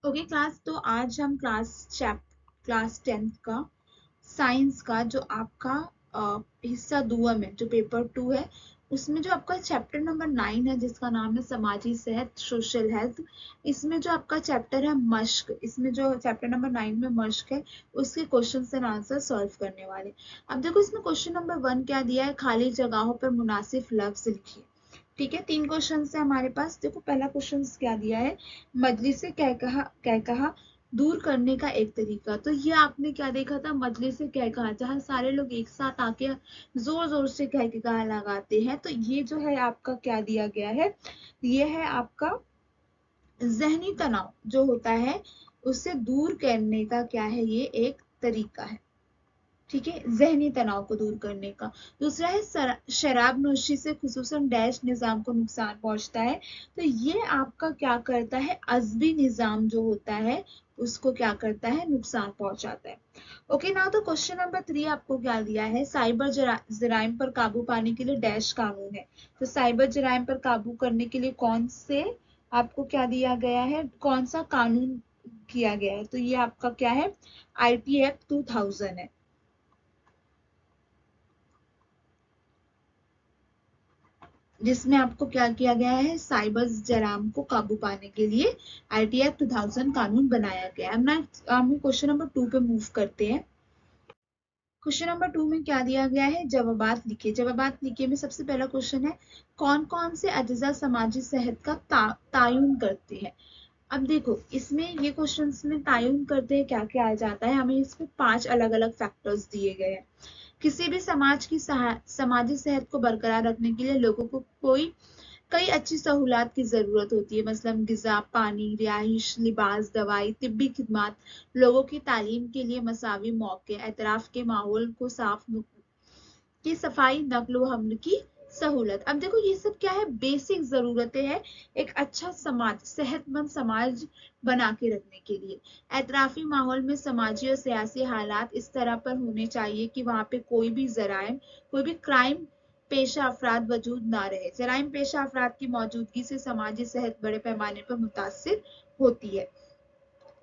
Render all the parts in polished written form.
Okay class, तो आज हम क्लास 10th का साइंस का जो आपका हिस्सा दुआ में जो पेपर 2 है, उसमें जो आपका चैप्टर नंबर 9 है जिसका नाम है समाजी सेहत सोशल हेल्थ। इसमें जो आपका चैप्टर है मश्क, इसमें जो चैप्टर नंबर 9 में मश्क है उसके क्वेश्चन एंड आंसर सॉल्व करने वाले। अब देखो इसमें क्वेश्चन नंबर 1 क्या दिया है, खाली जगहों पर मुनासिब लफ्ज लिखिए। ठीक है, 3 क्वेश्चन है हमारे पास। देखो पहला क्वेश्चन क्या दिया है, मजलिस से कह कहा दूर करने का एक तरीका। तो ये आपने क्या देखा था, मजलिस से कह कहा, जहाँ सारे लोग एक साथ आके जोर जोर से कह के कहा लगाते हैं। तो ये जो है आपका क्या दिया गया है, ये है आपका जहनी तनाव जो होता है उससे दूर करने का क्या है, ये एक तरीका है। ठीक है, जहनी तनाव को दूर करने का। दूसरा है शराब नोशी से खुसूसन डैश निजाम को नुकसान पहुंचता है। तो ये आपका क्या करता है, अज़बी निजाम जो होता है उसको क्या करता है, नुकसान पहुंचाता है। ओके ना, तो क्वेश्चन नंबर 3 आपको क्या दिया है, साइबर जराइम पर काबू पाने के लिए डैश कानून है। तो साइबर जराइम पर काबू करने के लिए कौन से आपको क्या दिया गया है, कौन सा कानून किया गया है। तो ये आपका क्या है, आईटी एक्ट 2000 है। जिसमें आपको क्या किया गया है, साइबर जराम को काबू पाने के लिए आईटी एक्ट 2000 कानून बनाया गया है। हम क्वेश्चन नंबर 2 पे मूव करते हैं। क्वेश्चन नंबर 2 में क्या दिया गया है, जवाबात लिखिए। जवाबात लिखिए में सबसे पहला क्वेश्चन है, कौन कौन से अज्जा समाजी सेहत का तायुन करते हैं। अब देखो इसमें ये क्वेश्चंस में तायुन करते हैं क्या क्या आ जाता है, हमें इसमें 5 अलग अलग फैक्टर्स दिए गए हैं। किसी भी समाज की समाजी सेहत को बरकरार रखने के लिए लोगों को कई अच्छी सहूलियात की जरूरत होती है, मसलन गिजा, पानी, रिहाइश, लिबास, दवाई, तिब्बी खिदमात, लोगों की तालीम के लिए मसावी मौके, एतराफ के माहौल को साफ की सफाई, नकल व हमल की सहूलत। अब देखो ये सब क्या है, बेसिक जरूरतें हैं एक अच्छा समाज, सेहतमंद समाज बना के रखने के लिए। एतराफी माहौल में समाजी और सियासी हालात इस तरह पर होने चाहिए कि वहां पे कोई भी जराइम, कोई भी क्राइम पेशा अफराद वजूद ना रहे। जराइम पेशा अफराद की मौजूदगी से समाजी सेहत बड़े पैमाने पर मुतासिर होती है।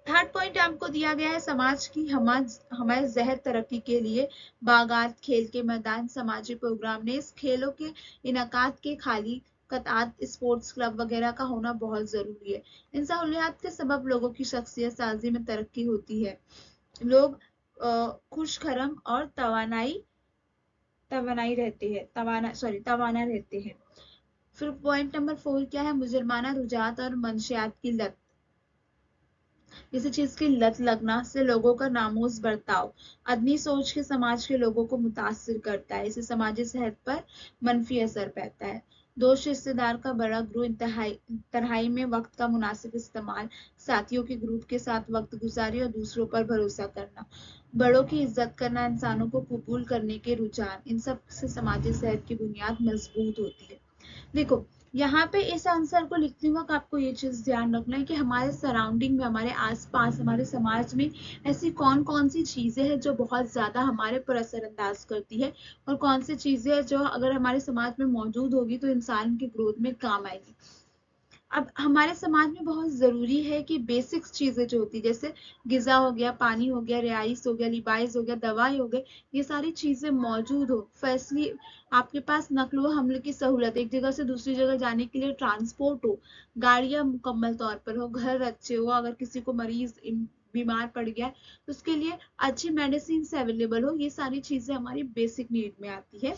थर्ड पॉइंट आपको दिया गया है, समाज की हमारे जहर तरक्की के लिए बागात, खेल के मैदान, समाजी प्रोग्राम ने इस खेलों के इनकाद के खाली कतार स्पोर्ट्स क्लब वगैरह का होना बहुत जरूरी है। इन सहूलियात के सबब लोगों की शख्सियत साजी में तरक्की होती है। लोग खुश खरम और तवानाई रहते हैं, तवाना रहते हैं। फिर पॉइंट नंबर 4 क्या है, मुजरमाना रुझात और मंशियात की लत, किसी चीज की लत लगना से लोगों का नामोज बर्ताव अदनी सोच के समाज के लोगों को मुतासिर करता है, इससे समाजी सेहत पर मनफी असर पड़ता है। दोस्त रिश्तेदार का बड़ा ग्रुप, तन्हाई में वक्त का मुनासिब इस्तेमाल, साथियों के ग्रुप के साथ वक्त गुजारी और दूसरों पर भरोसा करना, बड़ों की इज्जत करना, इंसानों को कबूल करने के रुझान, इन सब से समाजी सेहत की बुनियाद मजबूत होती है। देखो यहाँ पे इस आंसर को लिखते वक्त आपको ये चीज ध्यान रखना है कि हमारे सराउंडिंग में, हमारे आसपास, हमारे समाज में ऐसी कौन कौन सी चीजें हैं जो बहुत ज्यादा हमारे पर असरअंदाज करती है, और कौन सी चीजें हैं जो अगर हमारे समाज में मौजूद होगी तो इंसान की ग्रोथ में काम आएगी। अब हमारे समाज में बहुत जरूरी है कि बेसिक्स चीजें जो होती है, जैसे गिजा हो गया, पानी हो गया, रिहाइश हो गया, लिबाइस हो गया, दवाई हो गई, ये सारी चीजें मौजूद हो। फर्स्टली आपके पास नकल व हमले की सहूलत, एक जगह से दूसरी जगह जाने के लिए ट्रांसपोर्ट हो, गाड़ियां मुकम्मल तौर पर हो, घर अच्छे हो, अगर किसी को मरीज बीमार पड़ गया है तो उसके लिए अच्छी मेडिसिन अवेलेबल हो, ये सारी चीजें हमारी बेसिक नीड में आती है।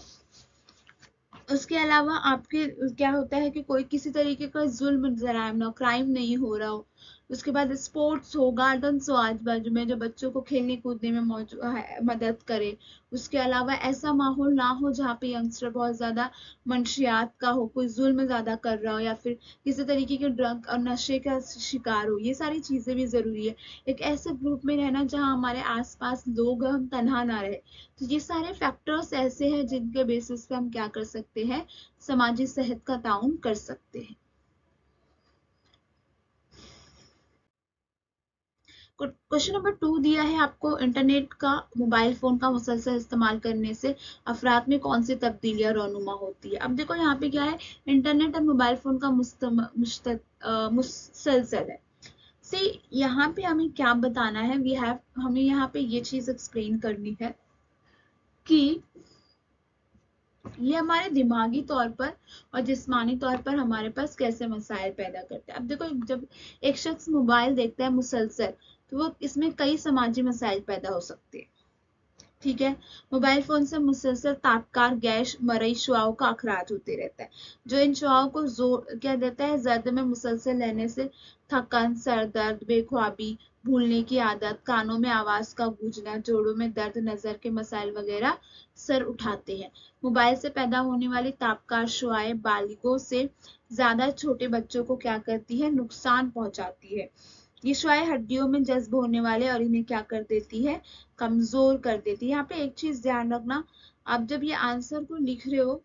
उसके अलावा आपके क्या होता है कि कोई किसी तरीके का जुल्म जराइम ना, क्राइम नहीं हो रहा हो। उसके बाद स्पोर्ट्स हो, गार्डन्स हो आजू बाजू में जो बच्चों को खेलने कूदने में मदद करे। उसके अलावा ऐसा माहौल ना हो जहाँ पे यंगस्टर बहुत ज्यादा मंशियात का हो, कोई जुल्म ज्यादा कर रहा हो, या फिर किसी तरीके के ड्रग और नशे का शिकार हो, ये सारी चीजें भी जरूरी है। एक ऐसे ग्रुप में रहना जहाँ हमारे आसपास लोग, हम तनहा ना रहे। तो ये सारे फैक्टर्स ऐसे हैं जिनके बेसिस पे हम क्या कर सकते हैं, समाजी सेहत का ताउन कर सकते हैं। क्वेश्चन नंबर 2 दिया है आपको, इंटरनेट का, मोबाइल फोन का मुसलसल इस्तेमाल करने से अफराद में कौन सी तब्दीलियां रोनुमा होती है। अब देखो यहाँ पे क्या है, इंटरनेट और मोबाइल फोन का मुसलसल है। से यहाँ पे हमें क्या बताना है, हमें यहाँ पे ये चीज एक्सप्लेन करनी है कि ये हमारे दिमागी तौर पर और जिस्मानी तौर पर हमारे पास कैसे मसाइल पैदा करते हैं। अब देखो, जब एक शख्स मोबाइल देखता है मुसलसल, तो वो इसमें कई समाजी मसाइल पैदा हो सकते हैं। ठीक है, मोबाइल फोन से मुसलसल तापकार गैस मरई शुआओं का अखराज होते रहता है, जो इन शुआओं को जोर क्या देता है, जर्द में मुसलसल रहने से थकन, सर दर्द, बेख्वाबी, भूलने की आदत, कानों में आवाज का गूंजना, जोड़ों में दर्द, नजर के मसाइल वगैरह सर उठाते हैं। मोबाइल से पैदा होने वाली तापकार शुआएं बालिगों से ज्यादा छोटे बच्चों को क्या करती है, नुकसान पहुंचाती है। ये शुआएं हड्डियों में जज्ब होने वाले और इन्हें क्या कर देती है, कमजोर कर देती है। यहाँ पे एक चीज ध्यान रखना, आप जब ये आंसर को लिख रहे हो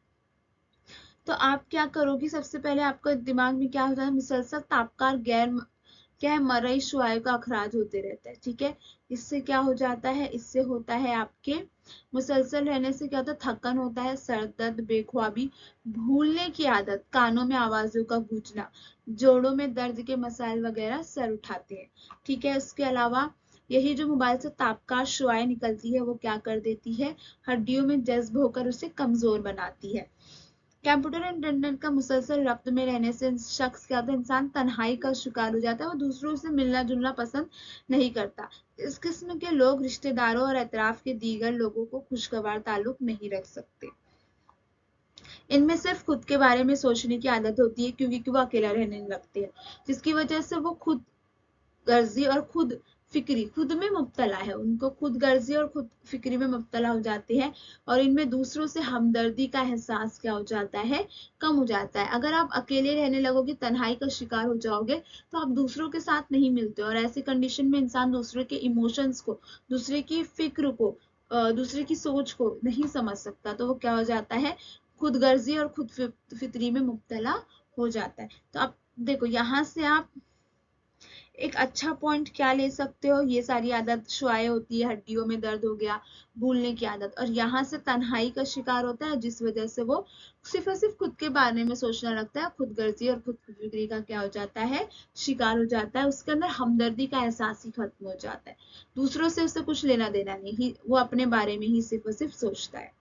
तो आप क्या करोगे, सबसे पहले आपका दिमाग में क्या होता है, मुसलसल तापकार गैर क्या है, मरई शुआएं का अखराज होते रहता है। ठीक है, इससे क्या हो जाता है, इससे होता है आपके मुसलसल रहने से क्या होता है, थकन होता है, सर दर्द, बेख्वाबी, भूलने की आदत, कानों में आवाजों का गूंजना, जोड़ों में दर्द के मसाइल वगैरह सर उठाते हैं। ठीक है, इसके अलावा यही जो मोबाइल से तापकार शुआएं निकलती है वो क्या कर देती है, हड्डियों में जज्ब होकर उसे कमजोर बनाती है। कंप्यूटर इंटरनेट का मुसलसल रब्त में रहने से शख्स क्या होता है, इंसान तन्हाई का शिकार हो जाता है, वो दूसरों से मिलना जुलना पसंद नहीं करता। इस किस्म के लोग रिश्तेदारों और अतराफ के दीगर लोगों को खुशगवार ताल्लुक नहीं रख सकते। इनमें सिर्फ खुद के बारे में सोचने की आदत होती है, क्योंकि वो अकेला रहने लगते हैं, जिसकी वजह से वो खुद गर्जी और खुद फिक्री, खुद में मुब्तला है, उनको खुद गर्जी और खुद फिक्री में मुब्तला हो जाते हैं, और इनमें दूसरों से हमदर्दी का एहसास क्या हो जाता है, कम हो जाता है। अगर आप अकेले रहने लगोगे, तन्हाई का शिकार हो जाओगे, तो आप दूसरों के साथ नहीं मिलते, और ऐसी कंडीशन में इंसान दूसरे के इमोशंस को, दूसरे की फिक्र को, दूसरे की सोच को नहीं समझ सकता, तो वो क्या हो जाता है, खुद गर्जी और खुद फिक्री में मुब्तला हो जाता है। तो आप देखो, यहाँ से आप एक अच्छा पॉइंट क्या ले सकते हो, ये सारी आदत शुआएं होती है, हड्डियों में दर्द हो गया, भूलने की आदत, और यहाँ से तन्हाई का शिकार होता है, जिस वजह से वो सिर्फ और सिर्फ खुद के बारे में सोचने लगता है, खुद गर्जी और खुद फिक्री का क्या हो जाता है, शिकार हो जाता है, उसके अंदर हमदर्दी का एहसास ही खत्म हो जाता है, दूसरों से उसे कुछ लेना देना नहीं, वो अपने बारे में ही सिर्फ और सिर्फ सोचता है।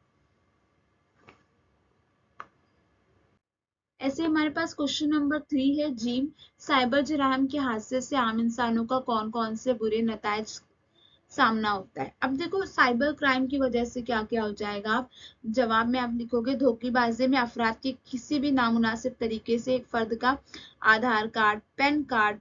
ऐसे हमारे पास क्वेश्चन नंबर 3 है, जीम, साइबर जराइम के हादसे से आम इंसानों का कौन कौन से बुरे नतायज सामना होता है। अब देखो, साइबर क्राइम की वजह से क्या क्या हो जाएगा, आप जवाब में आप लिखोगे, धोखेबाजी में अफराद के किसी भी नामुनासिब तरीके से एक फर्द का Aadhaar card, PAN card,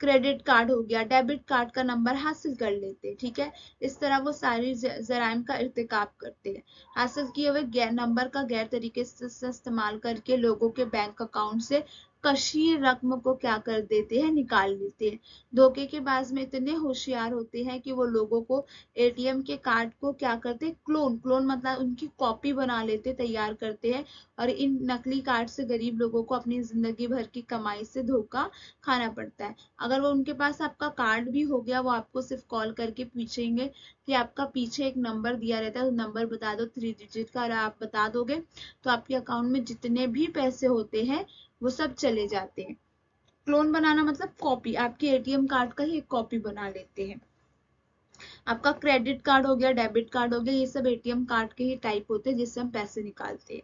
credit card हो गया, डेबिट कार्ड का नंबर हासिल कर लेते हैं। ठीक है, इस तरह वो सारी जराइम का इर्तिकाब करते हैं। हासिल किए हुए नंबर का गैर तरीके से इस्तेमाल करके लोगों के बैंक अकाउंट से कशीर रकम को क्या कर देते हैं, निकाल लेते हैं। धोखे के बाज में इतने होशियार होते हैं कि वो लोगों को एटीएम के कार्ड को क्या करते हैं, क्लोन मतलब उनकी कॉपी बना लेते, तैयार करते हैं, और इन नकली कार्ड से गरीब लोगों को अपनी जिंदगी भर की कमाई से धोखा खाना पड़ता है। अगर वो उनके पास आपका कार्ड भी हो गया, वो आपको सिर्फ कॉल करके पूछेंगे कि आपका पीछे एक नंबर दिया रहता है, नंबर बता दो 3 डिजिट का, और आप बता दोगे तो आपके अकाउंट में जितने भी पैसे होते हैं वो सब चले जाते हैं। क्लोन बनाना मतलब कॉपी, आपके एटीएम कार्ड का ही एक कॉपी बना लेते हैं। आपका क्रेडिट कार्ड हो गया, डेबिट कार्ड हो गया, ये सब एटीएम कार्ड के ही टाइप होते हैं जिससे हम पैसे निकालते हैं।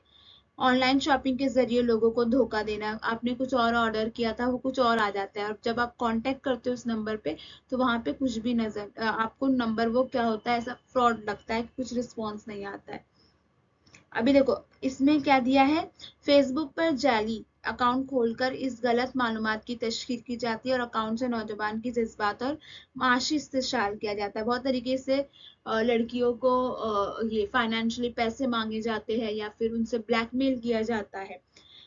ऑनलाइन शॉपिंग के जरिए लोगों को धोखा देना, आपने कुछ और ऑर्डर किया था, वो कुछ और आ जाता है, और जब आप कांटेक्ट करते हो उस नंबर पे, तो वहां पे कुछ भी नजर आपको नंबर वो क्या होता है, ऐसा फ्रॉड लगता है कि कुछ रिस्पॉन्स नहीं आता है। अभी देखो, इसमें क्या दिया है, फेसबुक पर जाली अकाउंट खोलकर इस गलत मालूमात की तशहीर की जाती है, और अकाउंट से नौजवान की जज्बात और माशी इस्तेशाल किया जाता है। बहुत तरीके से लड़कियों को ये फाइनेंशियली पैसे मांगे जाते हैं, या फिर उनसे ब्लैकमेल किया जाता है।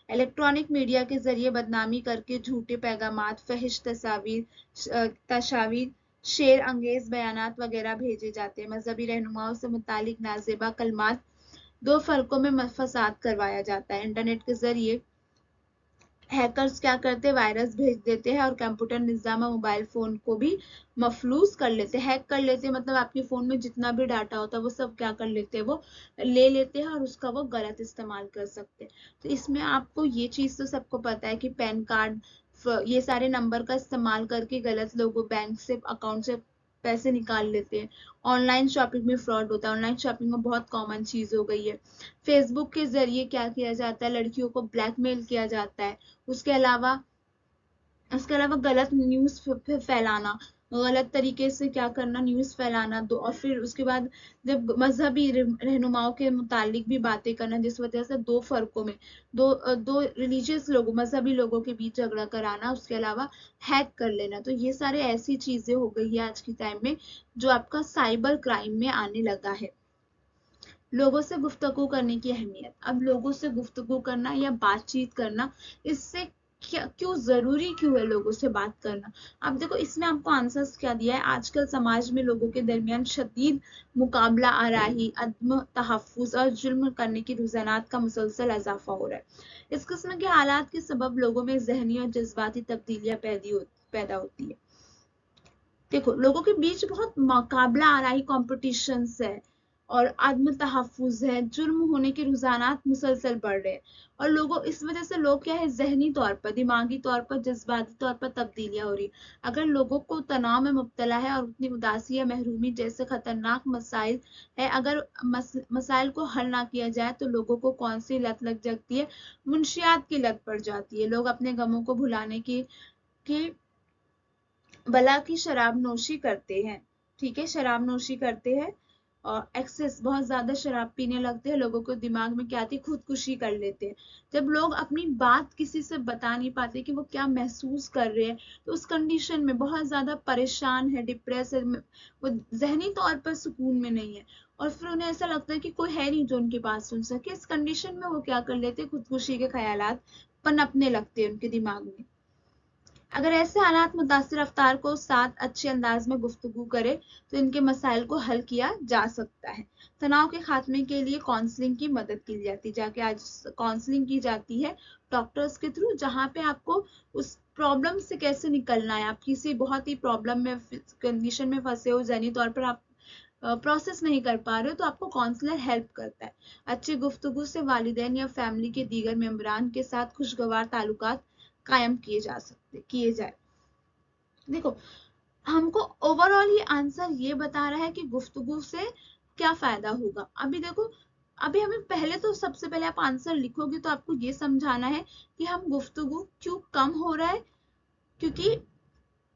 इलेक्ट्रॉनिक मीडिया के जरिए बदनामी करके झूठे पैगामात, फहिश तस्वीर, शेर अंगेज बयानात वगैरह भेजे जाते हैं। मजहबी रहनुमाओं से मुतालिक नाजेबा कलमात, दो फलकों में फसाद करवाया जाता है। इंटरनेट के जरिए हैकर्स क्या करते हैं, वायरस भेज देते हैं, और कंप्यूटर निजाम मोबाइल फोन को भी मफलूज कर लेते हैं, हैक कर लेते हैं, मतलब आपके फोन में जितना भी डाटा होता है वो सब क्या कर लेते हैं, वो ले लेते हैं, और उसका वो गलत इस्तेमाल कर सकते हैं। तो इसमें आपको ये चीज तो सबको पता है कि पैन कार्ड, ये सारे नंबर का इस्तेमाल करके गलत लोग बैंक से अकाउंट से पैसे निकाल लेते हैं। ऑनलाइन शॉपिंग में फ्रॉड होता है, ऑनलाइन शॉपिंग में बहुत कॉमन चीज हो गई है। फेसबुक के जरिए क्या किया जाता है, लड़कियों को ब्लैकमेल किया जाता है। उसके अलावा गलत न्यूज फैलाना, गलत तरीके से क्या करना, न्यूज फैलाना दो, और फिर उसके बाद जब मजहबी रहनुमाओं के मुतालिक भी बातें करना, जिस वजह से दो फर्कों में दो रिलीजियस लोगों, मजहबी लोगों के बीच झगड़ा कराना, उसके अलावा हैक कर लेना। तो ये सारे ऐसी चीजें हो गई है आज के टाइम में जो आपका साइबर क्राइम में आने लगा है। लोगों से गुफ्तगू करने की अहमियत। अब लोगों से गुफ्तगू करना या बातचीत करना, इससे क्या क्यों जरूरी क्यों है लोगों से बात करना? अब देखो इसमें आपको आंसर्स क्या दिया है। आजकल समाज में लोगों के दरमियान शदीद मुकाबला आराही, अदम तहफ़्फ़ुज़ और जुल्म करने की रुझानात का मुसलसल इजाफा हो रहा है। इस किस्म के हालात के सबब लोगों में जहनी और जज्बाती तब्दीलियां पैदा होती है। देखो लोगों के बीच बहुत मुकाबला आराही कॉम्पिटिशन्स है और आत्म तहफ़्फ़ुज़ है, जुर्म होने के रुझानात मुसलसल बढ़ रहे हैं। और लोगों इस वजह से लोग क्या है, जहनी तौर पर, दिमागी तौर पर, जज्बाती तौर पर तब्दीलियां हो रही है। अगर लोगों को तनाव में मुब्तला है और उतनी उदासी या महरूमी जैसे खतरनाक मसाइल है, अगर मसाइल को हल ना किया जाए तो लोगों को कौन सी लत लग जाती है, मुंशियात की लत पड़ जाती है। लोग अपने गमों को भुलाने की भला की शराब नोशी करते हैं। ठीक है, शराब नोशी करते हैं और एक्सेस बहुत ज्यादा शराब पीने लगते हैं। लोगों को दिमाग में क्या आती है, खुदकुशी कर लेते हैं। जब लोग अपनी बात किसी से बता नहीं पाते कि वो क्या महसूस कर रहे हैं, तो उस कंडीशन में बहुत ज्यादा परेशान है, डिप्रेस है, वो जहनी तौर पर सुकून में नहीं है, और फिर उन्हें ऐसा लगता है कि कोई है नहीं जो उनकी बात सुन सके। इस कंडीशन में वो क्या कर लेते हैं, खुदकुशी के ख्यालात पनपने लगते हैं उनके दिमाग में। अगर ऐसे हालात मुतासिर अफ्तार को साथ अच्छे अंदाज में गुफ्तगू करे तो इनके मसाइल को हल किया जा सकता है। तनाव के खात्मे के लिए काउंसलिंग की मदद की जाती है। जाके आज काउंसलिंग की जाती है डॉक्टर्स के थ्रू, जहाँ पे आपको उस प्रॉब्लम से कैसे निकलना है। आप किसी बहुत ही प्रॉब्लम में, कंडीशन में फंसे हो, जहनी तौर पर आप प्रोसेस नहीं कर पा रहे हो, तो आपको काउंसलर हेल्प करता है। अच्छी गुफ्तगू से वालिदैन या फैमिली के दीगर मेंबरान के साथ खुशगवार ताल्लुकात कायम किए जाए। देखो हमको ओवरऑल ये आंसर ये बता रहा है कि गुफ्तगू से क्या फायदा होगा। अभी देखो, अभी हमें पहले तो सबसे पहले आप आंसर लिखोगे तो आपको ये समझाना है कि हम गुफ्तगू क्यों कम हो रहा है, क्योंकि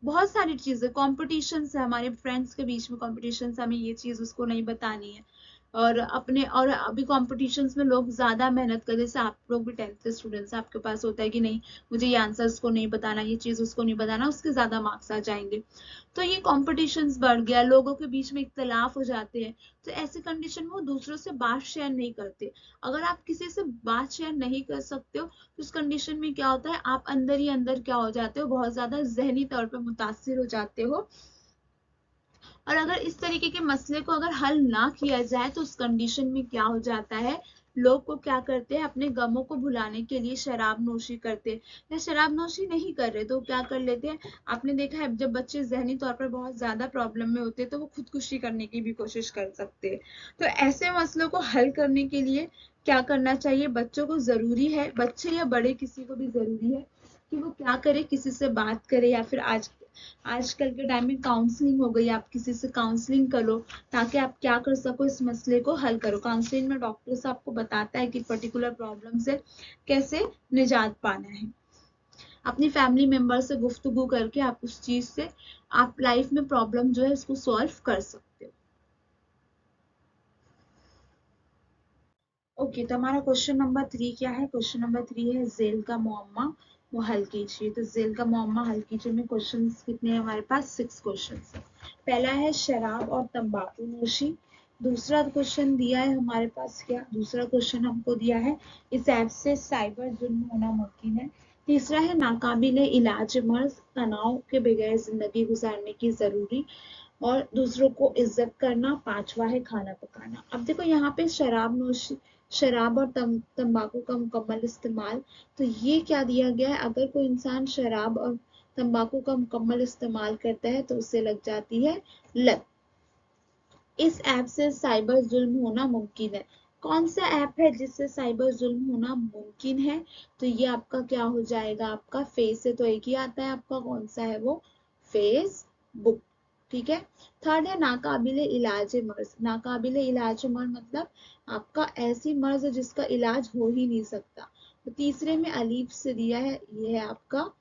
बहुत सारी चीजें, कॉम्पिटिशन है, हमारे फ्रेंड्स के बीच में कॉम्पिटिशन, हमें ये चीज उसको नहीं बतानी है। और अभी कॉम्पिटिशन्स में लोग ज्यादा मेहनत कर, जैसे आप लोग भी 10th के स्टूडेंट्स, आपके पास होता है कि नहीं मुझे ये आंसर्स को नहीं बताना, ये चीज उसको नहीं बताना, उसके ज्यादा मार्क्स आ जाएंगे। तो ये कॉम्पिटिशन्स बढ़ गया, लोगों के बीच में इख्तलाफ हो जाते हैं। तो ऐसी कंडीशन में वो दूसरों से बात शेयर नहीं करते। अगर आप किसी से बात शेयर नहीं कर सकते हो तो उस कंडीशन में क्या होता है, आप अंदर ही अंदर क्या हो जाते हो, बहुत ज्यादा जहनी तौर पर मुतासिर हो जाते हो। और अगर इस तरीके के मसले को अगर हल ना किया जाए तो उस कंडीशन में क्या हो जाता है, लोग को क्या करते हैं, अपने गमों को भुलाने के लिए शराब नोशी करते हैं, या शराब नोशी नहीं कर रहे तो क्या कर लेते हैं। आपने देखा है जब बच्चे जहनी तौर पर बहुत ज्यादा प्रॉब्लम में होते हैं तो वो खुदकुशी करने की भी कोशिश कर सकते हैं। तो ऐसे मसलों को हल करने के लिए क्या करना चाहिए, बच्चों को जरूरी है, बच्चे या बड़े किसी को भी जरूरी है कि वो क्या करे, किसी से बात करे, या फिर आजकल के टाइम में काउंसलिंग हो गई, आप किसी से काउंसलिंग करो ताकि आप क्या कर सको, इस मसले को हल करो। काउंसलिंग में डॉक्टर्स आपको बताता है कि पर्टिकुलर प्रॉब्लम से कैसे निजात पाना है। अपनी फैमिली मेंबर से गुफ्तगू करके आप उस चीज से, आप लाइफ में प्रॉब्लम जो है उसको सॉल्व कर सकते हो। ओके, तो हमारा क्वेश्चन नंबर 3 क्या है? क्वेश्चन नंबर 3 है जेल का मुअम्मा वो हल कीजिए। तो जेल का मुअम्मा हल कीजिए में क्वेश्चंस कितने हैं हमारे पास? 6 क्वेश्चंस है। पहला है शराब और तंबाकू नोशी। दूसरा क्वेश्चन दिया है हमारे पास, क्या दूसरा क्वेश्चन हमको दिया है, इस ऐप से साइबर जुर्म होना मुमकिन है। तीसरा है नाकाबिले इलाज मर्ज, तनाव के बगैर जिंदगी गुजारने की जरूरी और दूसरों को इज्जत करना। पांचवा है खाना पकाना। अब देखो यहाँ पे शराब और तंबाकू का मुकम्मल इस्तेमाल, तो ये क्या दिया गया है, अगर कोई इंसान शराब और तंबाकू का मुकम्मल इस्तेमाल करता है तो उसे लग जाती है लत। इस ऐप से साइबर जुल्म होना मुमकिन है। कौन सा ऐप है जिससे साइबर जुल्म होना मुमकिन है? तो ये आपका क्या हो जाएगा, आपका फेस से तो एक ही आता है, आपका कौन सा है वो, फेसबुक। ठीक है। थर्ड है नाकाबिले इलाज मर्ज। नाकाबिले इलाज मर्ज मतलब आपका ऐसी मर्ज है जिसका इलाज हो ही नहीं सकता। तो तीसरे में अलीफ से दिया है, ये है आपका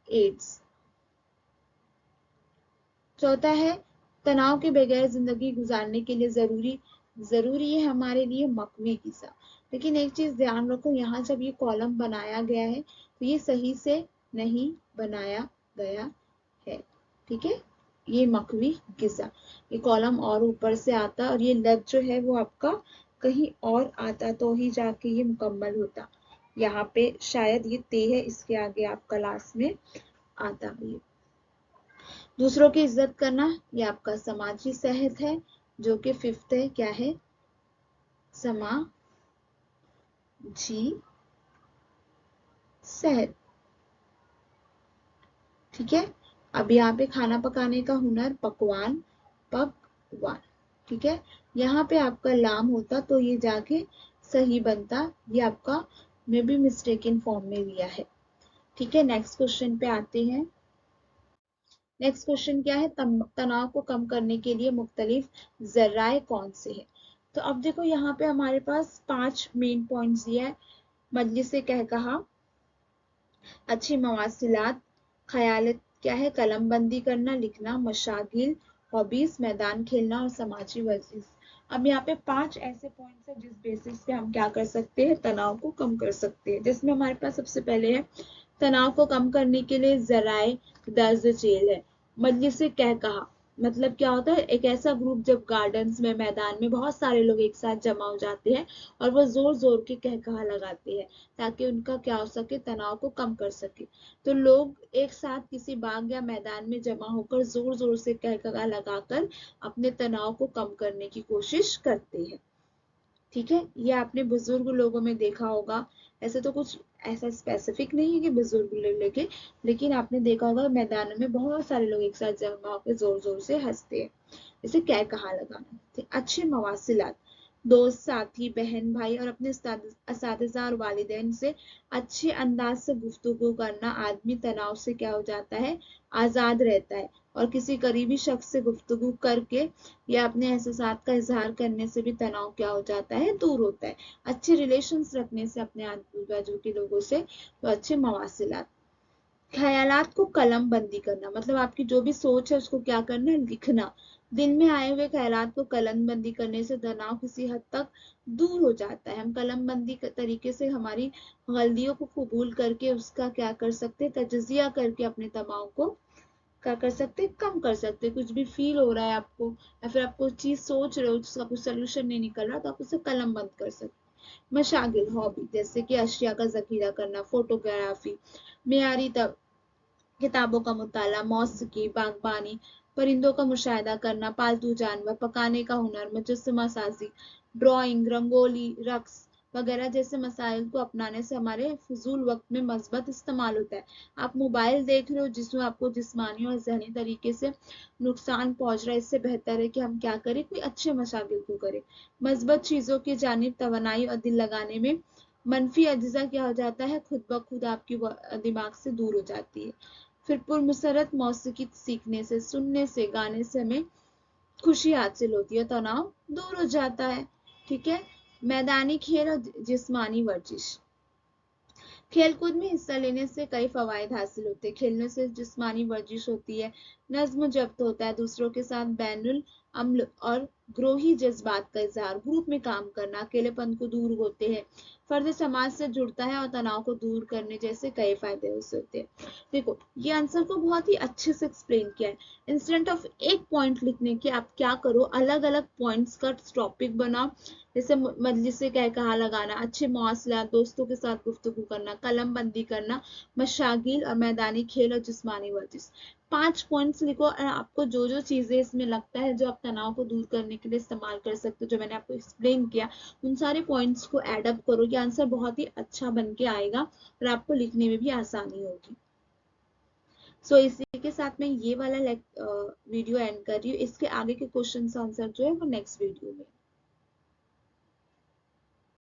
एड्स। चौथा है तनाव के बगैर जिंदगी गुजारने के लिए जरूरी है हमारे लिए मकवी गिज़ा। लेकिन एक चीज ध्यान रखो, यहाँ जब ये कॉलम बनाया गया है तो ये सही से नहीं बनाया गया है। ठीक है, ये मकवी गिज़ा, ये कॉलम और ऊपर से आता और ये लद जो है वो आपका कहीं और आता तो ही जाके ये मुकम्मल होता। यहाँ पे शायद ये ते है, इसके आगे आपका लास्ट में आता है। दूसरों की इज्जत करना ये आपका समाजी सेहत है, जो कि फिफ्थ है, क्या है, समाजी सेहत। ठीक है। अब यहाँ पे खाना पकाने का हुनर पकवान, पकवान। ठीक है, यहाँ पे आपका लाम होता तो ये जाके सही बनता, ये आपका मे बी मिस्टेकन फॉर्म में लिया है। ठीक है, नेक्स्ट क्वेश्चन पे आते हैं। नेक्स्ट क्वेश्चन क्या है, तनाव को कम करने के लिए मुख्तलिफ जराए कौन से हैं? तो अब देखो यहाँ पे हमारे पास 5 मेन पॉइंट्स दिया है। मजलिसे कह कहा, अच्छी मवासिलात, ख्याल क्या है, कलम बंदी करना, लिखना, मशागिल, हॉबीज, मैदान खेलना और समाजी वर्जिश। अब यहाँ पे 5 ऐसे पॉइंट्स हैं जिस बेसिस पे हम क्या कर सकते हैं, तनाव को कम कर सकते हैं। जिसमें हमारे पास सबसे पहले है तनाव को कम करने के लिए जराए दर्ज झेल है। मजलिसे कह कहा मतलब क्या होता है, एक ऐसा ग्रुप जब गार्डन्स में, मैदान में बहुत सारे लोग एक साथ जमा हो जाते हैं और वो जोर जोर के कह कहा लगाते हैं ताकि उनका क्या हो सके, तनाव को कम कर सके। तो लोग एक साथ किसी बाग या मैदान में जमा होकर जोर जोर से कह कहा लगाकर अपने तनाव को कम करने की कोशिश करते हैं। ठीक है, ये आपने बुजुर्ग लोगों में देखा होगा। ऐसे तो कुछ ऐसा स्पेसिफिक नहीं है कि बुजुर्ग लोग लेके, लेकिन आपने देखा होगा मैदानों में बहुत सारे लोग एक साथ जमा होकर जोर जोर से हंसते हैं, इसे क्या कहा लगाना। अच्छे मवासिलात, दोस्त, साथी, बहन, भाई और अपने असातिज़ा और वालिदैन से अच्छे अंदाज से गुफ्तगू करना आदमी तनाव से क्या हो जाता है, आजाद रहता है। और किसी करीबी शख्स से गुफ्तगू करके या अपने एहसासात का इजहार करने से भी तनाव क्या हो जाता है, दूर होता है। अच्छे रिलेशंस रखने से अपने आजू बाजू के लोगों से, तो अच्छे मवासिलात। ख्यालात को कलम बंदी करना मतलब आपकी जो भी सोच है उसको क्या करना है, लिखना। दिन में आए हुए ख्यालात को कलम बंदी करने से तनाव किसी हद तक दूर हो जाता है। हम कलम बंदी तरीके से हमारी गलतियों को कबूल करके उसका क्या कर सकते हैं, तजजिया करके अपने तनाव को क्या कर सकते हैं, कम कर सकते हैं। कुछ भी फील हो रहा है आपको या फिर आप कोई चीज सोच रहे हो जिसका कुछ सोल्यूशन नहीं निकल रहा, तो आप उसे कलम बंद कर सकते हैं। मशागिल, हॉबी, जैसे कि अशिया का जखीरा करना, फोटोग्राफी, मेयारी किताबों का मुताला, मौसीकी, बागबानी, परिंदों का मुशाहिदा करना, पालतू जानवर, पकाने का हुनर, मुजस्समा साजी, ड्राइंग, रंगोली, रक्स वगैरह जैसे मसाइल को अपनाने से हमारे फजूल वक्त में मस्बत इस्तेमाल होता है। आप मोबाइल देख रहे हो जिसमें आपको जिस्मानी और जहनी तरीके से नुकसान पहुंच रहा है, इससे बेहतर है कि हम क्या करें, कोई अच्छे मशागिल को करें। मस्बत चीजों की जानिब तवनाई और दिल लगाने में मनफी अज्जा क्या हो जाता है, खुद ब खुद आपकी दिमाग से दूर हो जाती है। फिर पुरमसरत मौसीकी सीखने से, सुनने से, गाने से हमें खुशी हासिल होती है, तनाव दूर हो जाता है। ठीक है। मैदानी खेल और जिस्मानी वर्जिश, खेलकूद में हिस्सा लेने से कई फवायद हासिल होते हैं। खेलने से जिस्मानी वर्जिश होती है, नज्म जब्त होता है, दूसरों के साथ बैनुल अम्ल और ग्रोही जज्बात का इजहार, ग्रुप में काम करना, अकेलेपन को दूर होते हैं, फर्द समाज से जुड़ता है और तनाव को दूर करने जैसे कई फायदे उससे होते हैं। देखो ये आंसर को बहुत ही अच्छे से एक्सप्लेन किया है। इंस्टेंट ऑफ एक पॉइंट लिखने के आप क्या करो, अलग अलग पॉइंट्स का टॉपिक बनाओ। जैसे मजलिस से कह कहा लगाना, अच्छे मौसलात, दोस्तों के साथ गुफ्तगू करना, कलम बंदी करना, मशागिल और मैदानी खेल और जिस्मानी वर्जिश। 5 पॉइंट्स लिखो और आपको जो जो चीजें इसमें लगता है जो आप तनाव को दूर करने के लिए इस्तेमाल कर सकते हो, जो मैंने आपको एक्सप्लेन किया, उन सारे पॉइंट्स को एड अप करो। ये आंसर बहुत ही अच्छा बन के आएगा और आपको लिखने में भी आसानी होगी। सो इसी के साथ मैं ये वाला वीडियो एंड कर रही हूँ। इसके आगे के क्वेश्चन आंसर जो है वो नेक्स्ट वीडियो में।